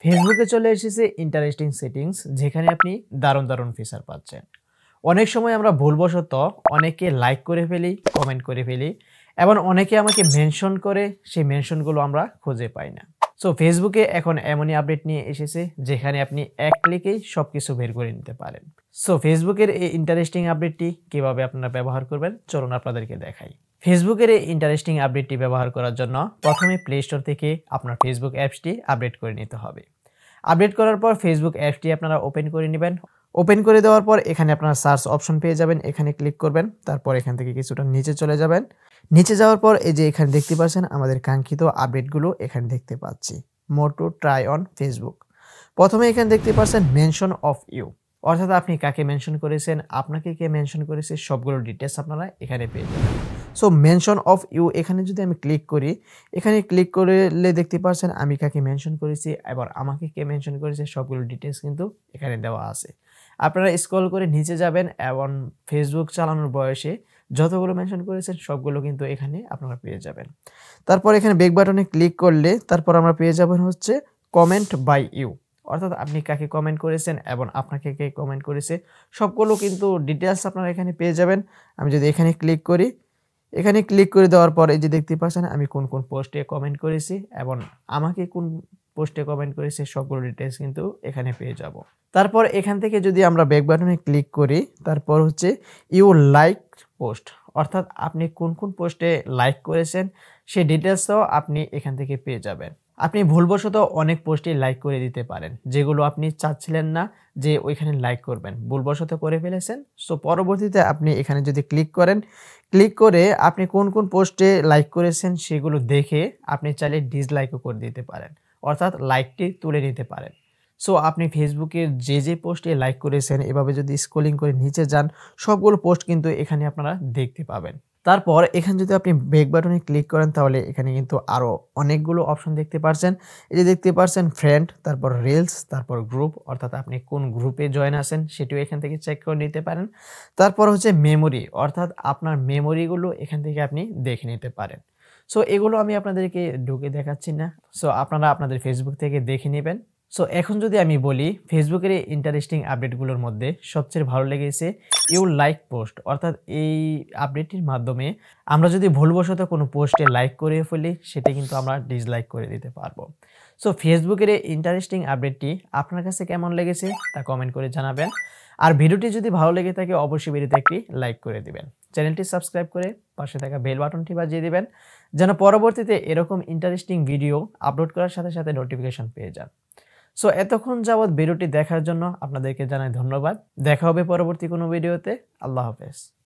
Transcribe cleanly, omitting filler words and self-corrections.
ফেসবুকে চলে এসেছে ইন্টারেস্টিং সেটিংস, যেখানে আপনি দারুণ দারুণ ফিচার পাচ্ছেন। অনেক সময় আমরা ভুলবশত অনেকে লাইক করে ফেলি, কমেন্ট করে ফেলি, এবং অনেকে আমাকে মেনশন করে, সেই মেনশনগুলো আমরা খুঁজে পাই না। সো ফেসবুকে এখন এমনই আপডেট নিয়ে এসেছে যেখানে আপনি এক ক্লিকেই সবকিছু বের করে নিতে পারেন। সো ফেসবুকের এই ইন্টারেস্টিং আপডেটটি কিভাবে আপনারা ব্যবহার করবেন চলুন আপনাদেরকে দেখাই। ফেসবুকের এই ইন্টারেস্টিং আপডেটটি ব্যবহার করার জন্য প্রথমে প্লে স্টোর থেকে আপনার ফেসবুক অ্যাপসটি আপডেট করে নিতে হবে। আপডেট করার পর ফেসবুক অ্যাপসটি আপনারা ওপেন করে নেবেন। ওপেন করে দেওয়ার পর এখানে আপনারা সার্চ অপশন পেয়ে যাবেন, এখানে ক্লিক করবেন। তারপর এখান থেকে কিছুটা নিচে চলে যাবেন। নিচে যাওয়ার পর এই যে এখানে দেখতে পাচ্ছেন আমাদের কাঙ্ক্ষিত আপডেটগুলো এখানে দেখতে পাচ্ছি। More to try on Facebook. প্রথমে এখানে দেখতে পাচ্ছেন মেনশন অফ ইউ, অর্থাৎ আপনি কাকে মেনশন করেছেন, আপনাকে কে মেনশন করেছে, সবগুলো ডিটেলস আপনারা এখানে পেয়ে যাবেন। সো মেনশন অফ ইউ এখানে যদি আমি ক্লিক করি, এখানে ক্লিক করলে দেখতে পাচ্ছেন আমি কাকে মেনশন করেছি এবং আমাকে কে মেনশন করেছে সবগুলো ডিটেলস কিন্তু এখানে দেওয়া আছে। আপনারা স্ক্রল করে নিচে যাবেন এবং ফেসবুক চালানোর বয়সে যতগুলো মেনশন করেছেন সবগুলো কিন্তু এখানে আপনারা পেয়ে যাবেন। তারপর এখানে ব্যাক বাটনে ক্লিক করলে তারপর আমরা পেয়ে যাবেন হচ্ছে কমেন্ট বাই ইউ, অর্থাৎ আপনি কাকে কমেন্ট করেছেন এবং আপনাকে কে কমেন্ট করেছে সবগুলো কিন্তু ডিটেলস আপনারা এখানে পেয়ে যাবেন। আমি যদি এখানে ক্লিক করি, এখানে ক্লিক করে দেওয়ার পর এই যে দেখতে পাচ্ছেন আমি কোন কোন পোস্টে কমেন্ট করেছি এবং আমাকে কোন পোস্টে কমেন্ট করেছে সবগুলো ডিটেলস কিন্তু এখানে পেয়ে যাব। তারপর এখান থেকে যদি আমরা ব্যাক বাটনে ক্লিক করি, তারপর হচ্ছে ইউ লাইক পোস্ট, অর্থাৎ আপনি কোন কোন পোস্টে লাইক করেছেন সেই ডিটেলসও আপনি এখান থেকে পেয়ে যাবেন। আপনি ভুলবশত অনেক পোস্টে লাইক করে দিতে পারেন যেগুলো আপনি চাচ্ছিলেন না যে ওইখানে লাইক করবেন, ভুলবশত করে ফেলেছেন। সো পরবর্তীতে আপনি এখানে যদি ক্লিক করেন, ক্লিক করে আপনি কোন কোন পোস্টে লাইক করেছেন সেগুলো দেখে আপনি চাইলে ডিসলাইকও করে দিতে পারেন, অর্থাৎ লাইকটি তুলে নিতে পারেন। সো আপনি ফেসবুকের যে যে পোস্টে লাইক করেছেন এভাবে যদি স্ক্রলিং করে নিচে যান সবগুলো পোস্ট কিন্তু এখানে আপনারা দেখতে পাবেন। তারপর এখানে যদি আপনি ব্যাক বাটনে ক্লিক করেন তাহলে এখানে কিন্তু আরও অনেকগুলো অপশন দেখতে পাচ্ছেন। এই যে দেখতে পাচ্ছেন ফ্রেন্ড, তারপর রিলস, তারপর গ্রুপ, অর্থাৎ আপনি কোন গ্রুপে জয়েন আছেন সেটিও এখান থেকে চেক করে নিতে পারেন। তারপর হচ্ছে মেমোরি, অর্থাৎ আপনার মেমোরিগুলো এখান থেকে আপনি দেখে নিতে পারেন। সো এগুলো আমি আপনাদেরকে ঢুকে দেখাচ্ছি না, সো আপনারা আপনাদের ফেসবুক থেকে দেখে নেবেন। সো এখন যদি আমি বলি ফেসবুকের এই ইন্টারেস্টিং আপডেটগুলোর মধ্যে সবচেয়ে ভালো লেগেছে ইউ লাইক পোস্ট, অর্থাৎ এই আপডেটটির মাধ্যমে আমরা যদি ভুলবশত কোনো পোস্টে লাইক করে ফেলি সেটা কিন্তু আমরা ডিসলাইক করে দিতে পারবো। সো ফেসবুকের এই ইন্টারেস্টিং আপডেটটি আপনার কাছে কেমন লেগেছে তা কমেন্ট করে জানাবেন। আর ভিডিওটি যদি ভালো লেগে থাকে অবশ্যই ভিডিওতে একটি লাইক করে দিবেন, চ্যানেলটি সাবস্ক্রাইব করে পাশে থাকা বেল বাটনটি বাজিয়ে দিবেন যেন পরবর্তীতে এরকম ইন্টারেস্টিং ভিডিও আপলোড করার সাথে সাথে নোটিফিকেশন পেয়ে যান। সো এতক্ষণ যাবৎ ভিডিওটি দেখার জন্য আপনাদেরকে জানাই ধন্যবাদ। দেখা হবে পরবর্তী কোনো ভিডিওতে। আল্লাহ হাফেজ।